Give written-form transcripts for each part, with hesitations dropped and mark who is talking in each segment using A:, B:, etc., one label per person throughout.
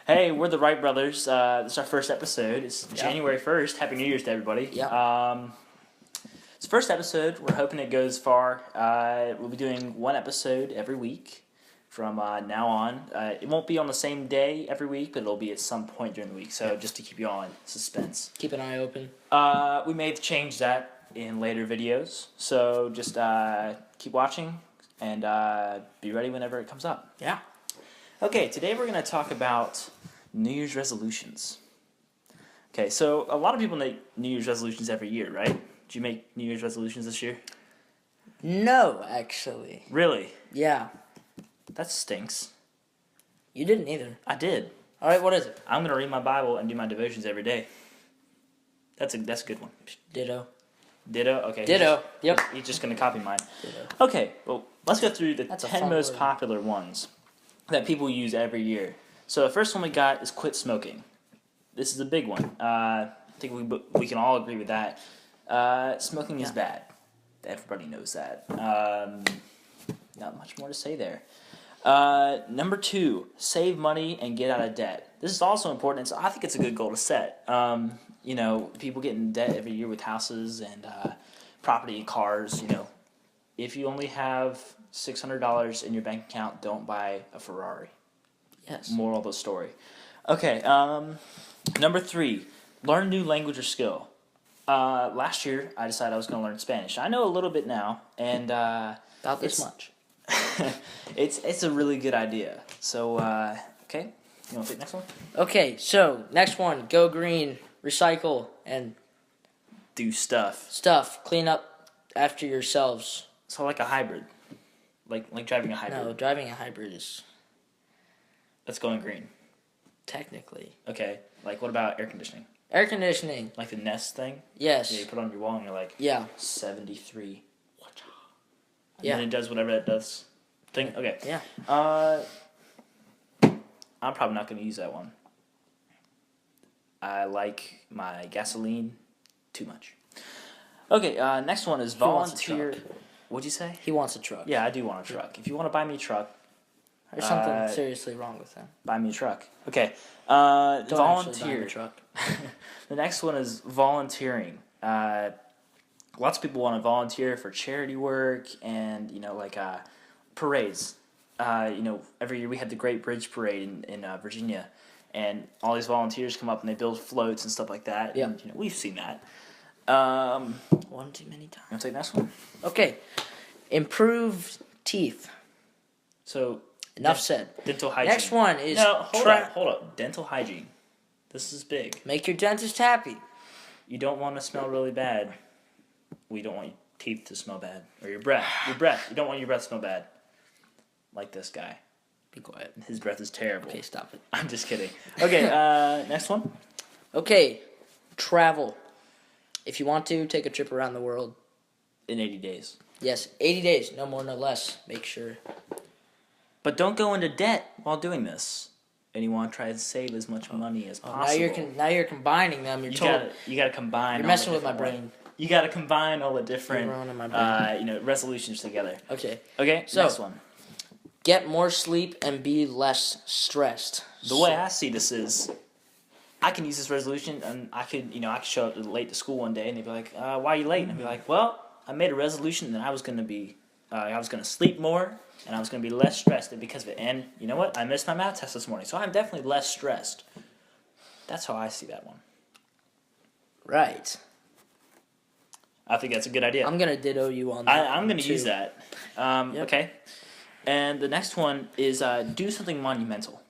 A: Hey, we're the Wright brothers. This is our first episode. It's January 1st. Happy New Year's to everybody.
B: Yeah.
A: It's the first episode. We're hoping it goes far. We'll be doing one episode every week from now on. It won't be on the same day every week, but it'll be at some point during the week. So just to keep you on suspense.
B: Keep an eye open.
A: We may change that in later videos. So just keep watching and be ready whenever it comes up.
B: Yeah.
A: Okay, today we're going to talk about New Year's resolutions. Okay, so a lot of people make New Year's resolutions every year, right? Did you make New Year's resolutions this year?
B: No, actually.
A: Really?
B: Yeah.
A: That stinks.
B: You didn't either.
A: I did.
B: All right, what is it?
A: I'm going to read my Bible and do my devotions every day. That's a good one.
B: Ditto.
A: Ditto? Okay.
B: Ditto. Yep.
A: He's just going to copy mine.
B: Ditto.
A: Okay, well, let's go through the
B: That's a
A: 10
B: fun
A: most
B: word.
A: popular ones that people use every year. So the first one we got is quit smoking. This is a big one. I think we can all agree with that. Smoking is bad. Everybody knows that. Not much more to say there. Number 2, save money and get out of debt. This is also important, so I think it's a good goal to set. People get in debt every year with houses and property and cars. If you only have $600 in your bank account, don't buy a Ferrari.
B: Yes.
A: Moral of the story. Okay, number 3, learn a new language or skill. Last year, I decided I was going to learn Spanish. I know a little bit now, and
B: About this much.
A: it's a really good idea. So, okay, you want to take the next one?
B: Okay, so next one. Go green, recycle, and
A: Do stuff.
B: clean up after yourselves.
A: So like a hybrid, like driving a hybrid.
B: No, driving a hybrid is
A: That's going green.
B: technically.
A: Okay, like what about air conditioning?
B: Air conditioning.
A: Like the Nest thing?
B: Yes.
A: Yeah, you put it on your wall and you're like,
B: Yeah.
A: 73. And
B: Yeah.
A: then it does whatever it does. Thing. Okay.
B: Yeah.
A: I'm probably not going to use that one. I like my gasoline too much. Okay, next one is
B: wants a
A: volunteer.
B: truck.
A: What'd you say?
B: He wants a truck.
A: Yeah, I do want a truck. If you want to buy me a truck,
B: There's something seriously wrong with him.
A: buy me a truck. Okay.
B: Don't actually buy him
A: Volunteer.
B: a truck.
A: The next one is volunteering. Lots of people want to volunteer for charity work and parades. Every year we had the Great Bridge Parade in Virginia, and all these volunteers come up and they build floats and stuff like that.
B: Yeah.
A: And, we've seen that.
B: One too many times.
A: You want to take the next one?
B: Okay. Improve teeth.
A: So
B: Enough said.
A: dental hygiene.
B: Next one is
A: no. Hold up. Dental hygiene. This is big.
B: make your dentist happy.
A: You don't want to smell really bad. We don't want your teeth to smell bad. Or your breath. Your breath. You don't want your breath to smell bad. Like this guy.
B: Be quiet.
A: His breath is terrible.
B: Okay, stop it.
A: I'm just kidding. Okay, next one.
B: Okay, travel. If you want to, take a trip around the world.
A: In 80 days.
B: Yes, 80 days, no more, no less. Make sure.
A: But don't go into debt while doing this. And you want to try to save as much money as possible.
B: Now you're combining them.
A: You gotta combine.
B: You're
A: all
B: messing
A: the
B: with my
A: different
B: brain.
A: You gotta combine all the different,
B: You're ruining my brain.
A: resolutions together.
B: Okay.
A: Okay,
B: So-
A: next one.
B: Get more sleep and be less stressed.
A: The way I see this is, I can use this resolution, and I could show up late to school one day, and they'd be like, "Why are you late?" And I'd be like, "Well, I made a resolution that I was gonna sleep more, and I was gonna be less stressed because of it. And you know what? I missed my math test this morning, so I'm definitely less stressed." That's how I see that one.
B: Right.
A: I think that's a good idea.
B: I'm going to ditto you on that.
A: I'm gonna
B: too.
A: use that.
B: Yep.
A: Okay. And the next one is do something monumental.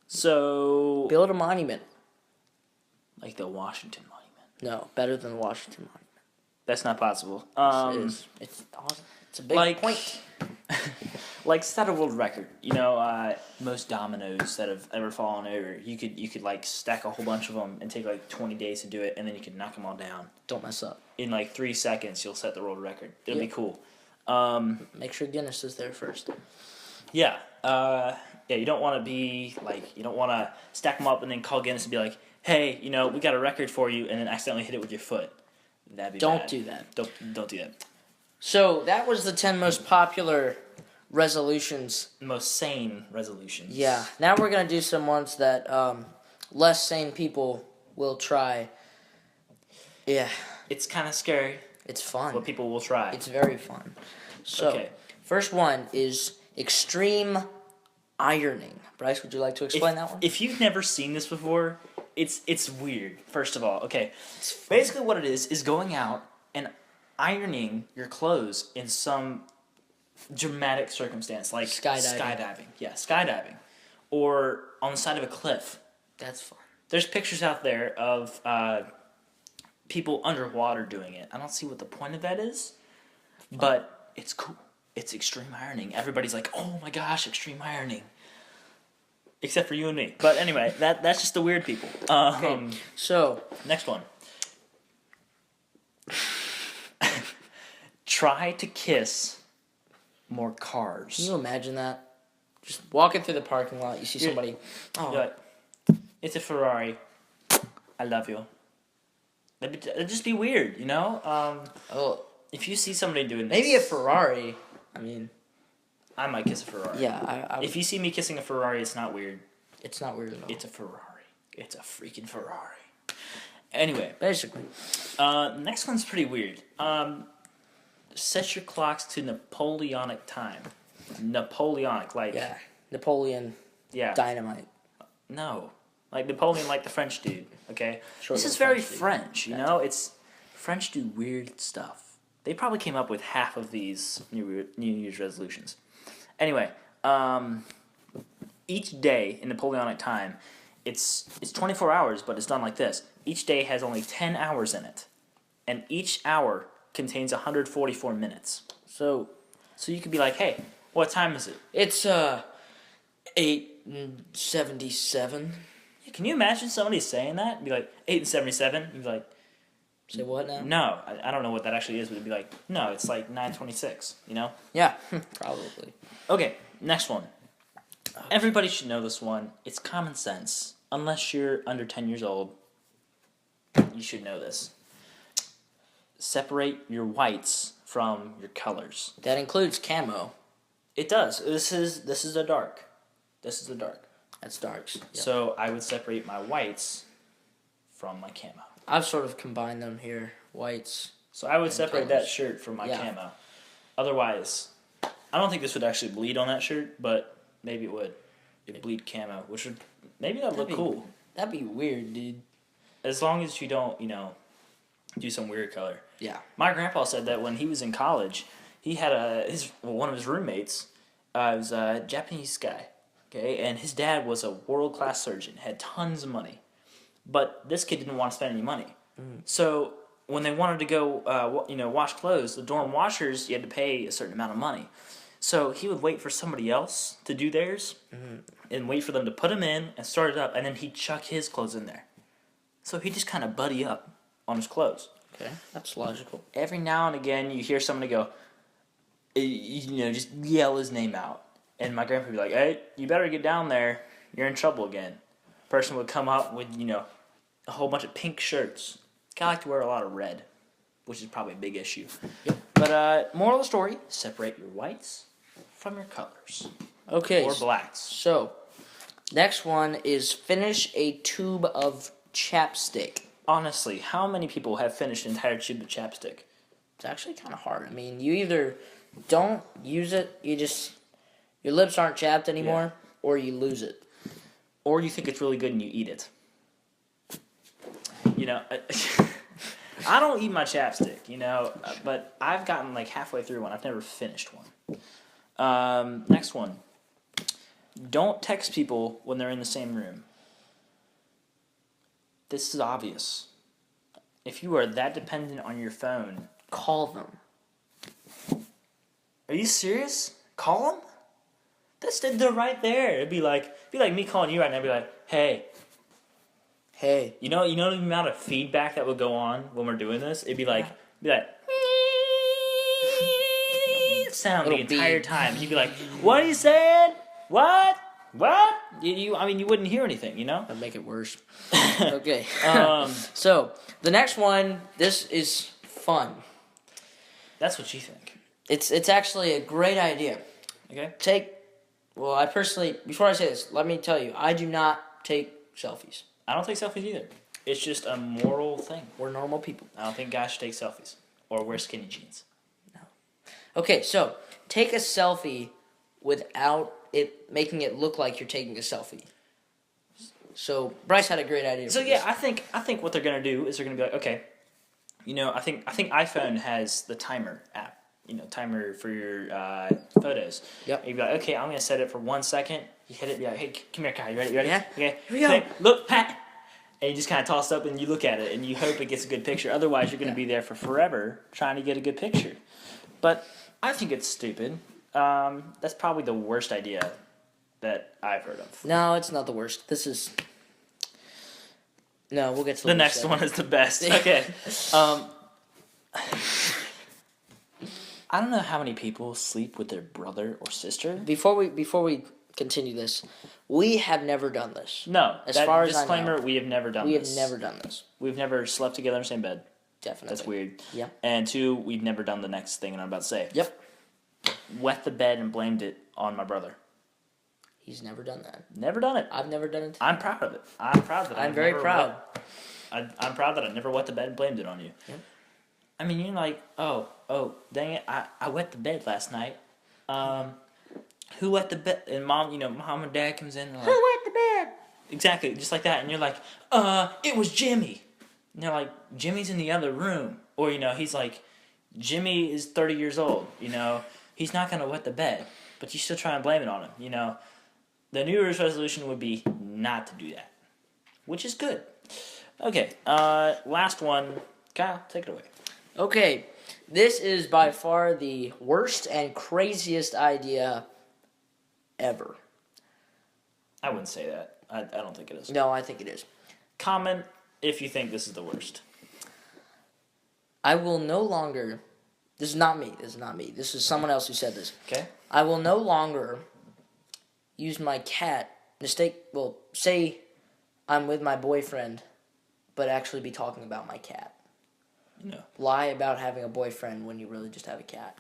A: So,
B: Build a monument.
A: like the Washington Monument.
B: No, better than the Washington Monument.
A: That's not possible.
B: It is. It's awesome. It's a big point.
A: Like set a world record. Most dominoes that have ever fallen over. You could like stack a whole bunch of them and take like 20 days to do it, and then you could knock them all down
B: Don't mess up.
A: in like 3 seconds. You'll set the world record. It'll be
B: Yeah.
A: cool.
B: Make sure Guinness is there first.
A: Yeah. You don't want to be like, you don't want to stack them up and then call Guinness and be like, "Hey, we got a record for you," and then accidentally hit it with your foot. That'd be
B: Don't
A: bad.
B: do that.
A: Don't do that.
B: So that was the 10 most popular resolutions.
A: Most sane resolutions.
B: Yeah. Now we're gonna do some ones that less sane people will try. Yeah.
A: It's kind of scary.
B: It's fun.
A: What people will try.
B: It's very fun. So, first one is extreme ironing. Bryce, would you like to explain that one?
A: If you've never seen this before, it's weird. First of all, okay, basically what it is going out and ironing your clothes in some dramatic circumstance, like skydiving. Yeah, skydiving, or on the side of a cliff.
B: That's fun.
A: There's pictures out there of people underwater doing it. I don't see what the point of that is, but it's cool. It's extreme ironing. Everybody's like, oh my gosh, extreme ironing. Except for you and me. But anyway, that's just the weird people.
B: Okay, so
A: next one. Try to kiss more cars.
B: Can you imagine that? Just walking through the parking lot, you see somebody.
A: You're like, it's a Ferrari. I love you. It'd just be weird, you know? If you see somebody doing this.
B: Maybe a Ferrari. I mean,
A: I might kiss a Ferrari.
B: Yeah.
A: If you see me kissing a Ferrari, it's not weird.
B: It's not weird at all.
A: It's a Ferrari. It's a freaking Ferrari. Anyway.
B: Basically.
A: Next one's pretty weird. Set your clocks to Napoleonic time. Napoleonic, like...
B: Yeah. Napoleon.
A: Yeah.
B: Dynamite.
A: No. Like Napoleon, like the French dude, okay?
B: Short
A: this is very French, you know? It's French do weird stuff. They probably came up with half of these New Year's resolutions. Anyway, each day in Napoleonic time, it's 24 hours, but it's done like this. Each day has only 10 hours in it, and each hour contains 144 minutes. So you could be like, hey, what time is it?
B: It's 8:77.
A: Can you imagine somebody saying that? Be like, 8:77? You'd be like,
B: say what now?
A: No, I don't know what that actually is, but it'd be like, no, it's like 9:26, you know?
B: Yeah, probably.
A: Okay, next one. Everybody should know this one. It's common sense. Unless you're under 10 years old, you should know this. Separate your whites from your colors.
B: That includes camo.
A: It does. This is the dark. This is the dark.
B: That's darks. Yep.
A: So I would separate my whites from my camo.
B: I've sort of combined them here. Whites.
A: So I would separate
B: colors.
A: that shirt from my camo. Otherwise, I don't think this would actually bleed on that shirt, but maybe it would. It'd bleed camo, which would maybe that'd look cool.
B: That'd be weird, dude.
A: As long as you don't, do some weird color.
B: Yeah.
A: My grandpa said that when he was in college, he had one of his roommates was a Japanese guy, okay, and his dad was a world-class surgeon, had tons of money, but this kid didn't want to spend any money. So when they wanted to go, wash clothes, the dorm washers, you had to pay a certain amount of money. So he would wait for somebody else to do theirs, and wait for them to put them in and start it up, and then he'd chuck his clothes in there. So he'd just kind of buddy up on his clothes.
B: Okay, that's logical.
A: Every now and again, you hear somebody go, just yell his name out. And my grandpa would be like, hey, you better get down there. You're in trouble again. Person would come up with, a whole bunch of pink shirts. I like to wear a lot of red, which is probably a big issue.
B: Yep.
A: But moral of the story, separate your whites from your colors.
B: Okay.
A: Or blacks.
B: So, next one is finish a tube of chapstick.
A: Honestly, how many people have finished an entire tube of chapstick?
B: It's actually kind of hard. I mean, you either don't use it, your lips aren't chapped anymore, or you lose it.
A: Or you think it's really good and you eat it. I don't eat my chapstick, but I've gotten like halfway through one. I've never finished one. Next one. Don't text people when they're in the same room. This is obvious. If you are that dependent on your phone,
B: call them.
A: Are you serious? Call them? They're right there. It'd be like me calling you right now. I'd be like, hey. You know the amount of feedback that would go on when we're doing this? It'd be like sound the entire time. You'd be like, what are you saying? What? You wouldn't hear anything,
B: That'd make it worse. Okay.
A: Um,
B: So, the next one, this is fun.
A: That's what you think.
B: It's actually a great idea.
A: Okay.
B: Well, I personally, before I say this, let me tell you, I do not take selfies.
A: I don't take selfies either. It's just a moral thing.
B: We're normal people.
A: I don't think guys should take selfies or wear skinny jeans.
B: No. Okay, so take a selfie without it making it look like you're taking a selfie. So Bryce had a great idea.
A: So yeah, I think what they're gonna do is they're gonna be like, okay, I think iPhone has the timer app. Timer for your photos.
B: Yep.
A: You'd be like, okay, I'm gonna set it for 1 second. You hit it, be like, hey, come here, Kai. You ready?
B: Yeah.
A: Okay.
B: Here we go.
A: Okay, look, Pat. And you just kind of toss it up and you look at it and you hope it gets a good picture. Otherwise, you're gonna be there for forever trying to get a good picture. But I think it's stupid. That's probably the worst idea that I've heard of.
B: No, it's not the worst. This is. No, we'll get to
A: the next one is the best. Okay. I don't know how many people sleep with their brother or sister.
B: Before we continue this, we have never done this.
A: No,
B: as far as
A: disclaimer,
B: I know,
A: we have never done
B: this.
A: this.
B: We have never done this.
A: We've never slept together in the same bed.
B: Definitely.
A: That's weird.
B: Yeah.
A: And 2, we've never done the next thing, and I'm about to say.
B: Yep.
A: Wet the bed and blamed it on my brother.
B: He's never done that.
A: Never done it.
B: I've never done it.
A: I'm proud of it. I'm proud that
B: I'm very proud.
A: I'm proud that I never wet the bed and blamed it on you.
B: Yep.
A: I mean, you're like, oh, dang it, I wet the bed last night. Who wet the bed? And mom and dad comes in and like,
B: who wet the bed?
A: Exactly, just like that. And you're like, it was Jimmy. And they're like, Jimmy's in the other room. Or, he's like, Jimmy is 30 years old. He's not going to wet the bed. But you still try and blame it on him. The New Year's resolution would be not to do that. Which is good. Okay, last one. Kyle, take it away.
B: Okay, this is by far the worst and craziest idea ever.
A: I wouldn't say that. I don't think it is.
B: No, I think it is.
A: Comment if you think this is the worst.
B: I will no longer... This is not me. This is someone else who said this.
A: Okay.
B: I will no longer use my cat... say I'm with my boyfriend, but actually be talking about my cat. Lie about having a boyfriend when you really just have a cat.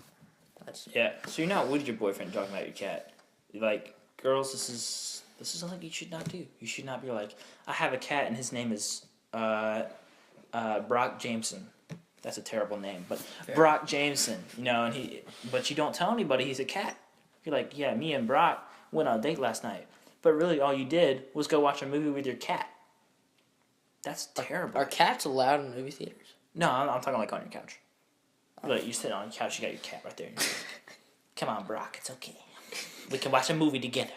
A: Yeah, so you're not with your boyfriend talking about your cat. You're like, girls, this is something you should not do. You should not be like, I have a cat and his name is Brock Jameson. That's a terrible name, but fair. Brock Jameson, but you don't tell anybody he's a cat. You're like, yeah, me and Brock went on a date last night, but really all you did was go watch a movie with your cat. That's terrible.
B: Are cats allowed in movie theaters?
A: No, I'm talking like on your couch. Look, you sit on the couch, you got your cat right there. Come on, Brock, it's okay. We can watch a movie together.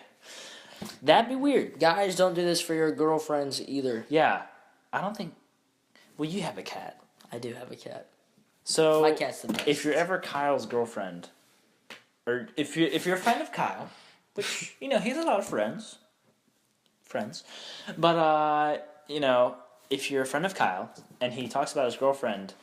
A: That'd be weird.
B: Guys, don't do this for your girlfriends either.
A: Yeah, I don't think... Well, you have a cat.
B: I do have a cat.
A: So,
B: my cat's the best.
A: If you're ever Kyle's girlfriend, or if you're a friend of Kyle, which, he has a lot of friends, but, if you're a friend of Kyle and he talks about his girlfriend,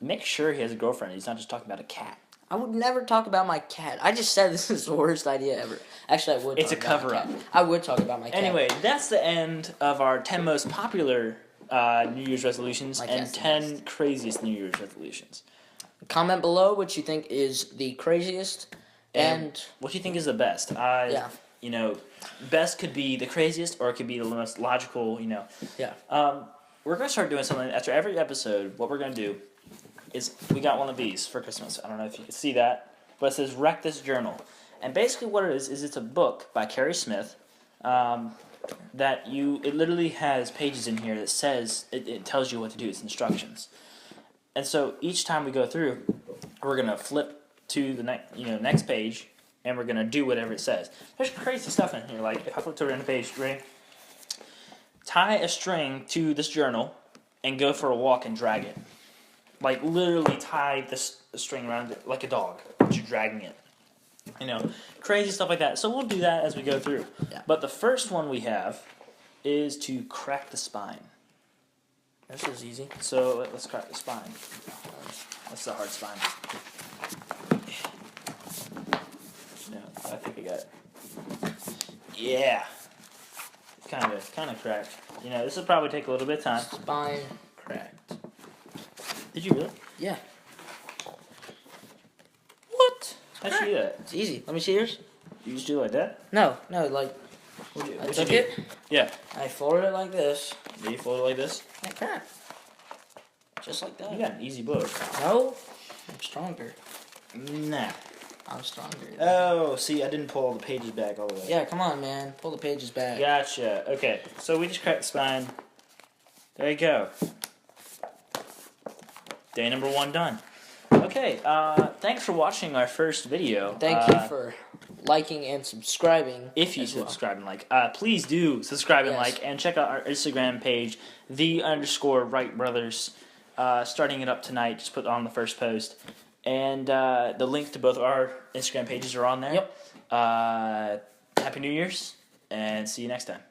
A: make sure he has a girlfriend. He's not just talking about a cat.
B: I would never talk about my cat. I just said this is the worst idea ever. Actually, I would.
A: It's a cover-up.
B: I would talk about my cat.
A: Anyway, that's the end of our 10 most popular New Year's resolutions and 10 craziest New Year's resolutions.
B: Comment below what you think is the craziest and
A: what you think is the best.
B: Yeah.
A: Best could be the craziest or it could be the most logical,
B: Yeah.
A: We're going to start doing something after every episode. What we're going to do is we got one of these for Christmas. I don't know if you can see that, but it says Wreck This Journal. And basically what it is it's a book by Carrie Smith that it literally has pages in here that says, it tells you what to do. It's instructions. And so each time we go through, we're going to flip to the next page and we're going to do whatever it says. There's crazy stuff in here. Like, if I flip to the end page, ready? Tie a string to this journal and go for a walk and drag it. Like, literally tie the string around it like a dog, but you're dragging it. Crazy stuff like that. So we'll do that as we go through.
B: Yeah.
A: But the first one we have is to crack the spine.
B: This is easy.
A: So let's crack the spine. That's the hard spine. Yeah, I think I got it. Yeah. Kind of cracked. This will probably take a little bit of time.
B: Spine cracked.
A: Did you really?
B: Yeah.
A: What? How'd you do that?
B: It's easy. Let me see yours.
A: You just do it like that?
B: No, like I took it.
A: Yeah.
B: I folded it like this.
A: Do you fold it like this?
B: Like that. Just like that.
A: You got an easy book.
B: No, I'm stronger.
A: Nah.
B: I'm stronger.
A: Oh, see, I didn't pull all the pages back all the way.
B: Yeah, come on, man. Pull the pages back.
A: Gotcha. Okay, so we just cracked the spine. There you go. Day number 1 done. Okay, thanks for watching our first video.
B: Thank you for liking and subscribing.
A: If you subscribe and like. Please do subscribe and like, and check out our Instagram page, _Wright Brothers. Starting it up tonight, just put it on the first post. And the link to both our Instagram pages are on there.
B: Yep.
A: Happy New Year's, and see you next time.